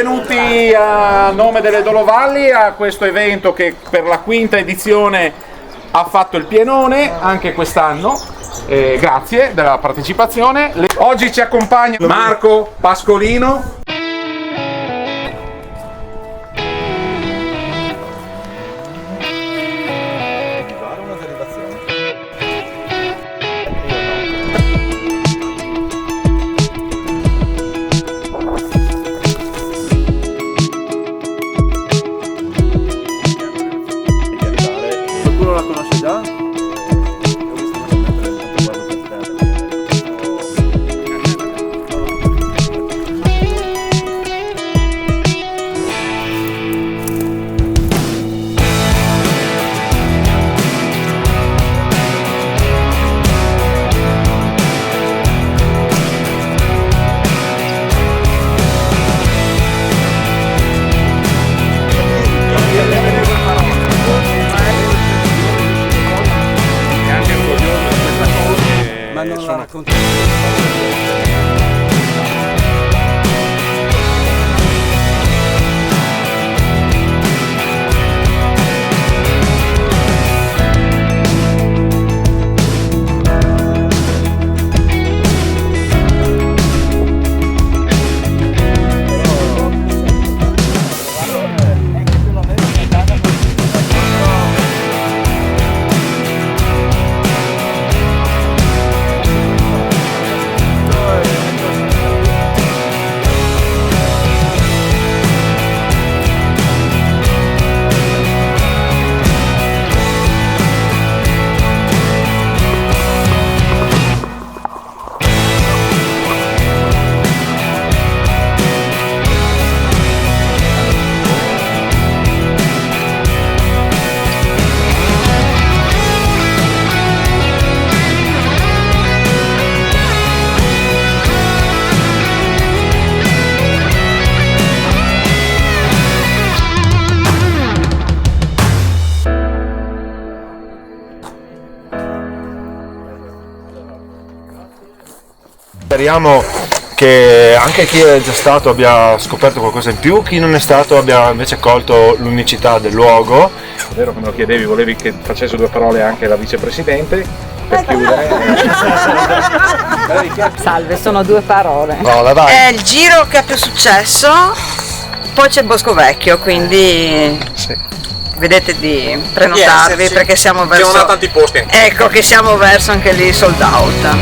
benvenuti a nome delle Dolovalli a questo evento che per la quinta edizione ha fatto il pienone anche quest'anno. Grazie della partecipazione. Oggi ci accompagna Marco Pascolino. Qualcuno la conosce già? Ma non la racconto. Speriamo che anche chi è già stato abbia scoperto qualcosa in più, chi non è stato abbia invece colto l'unicità del luogo. È vero che me lo chiedevi, volevi che facesse due parole anche la vicepresidente per chiudere. Salve, sono due parole. No, dai. È il giro che ha più successo, poi c'è il Bosco Vecchio, quindi vedete di prenotarvi perché siamo verso... tanti posti. Ecco che siamo verso anche lì sold out.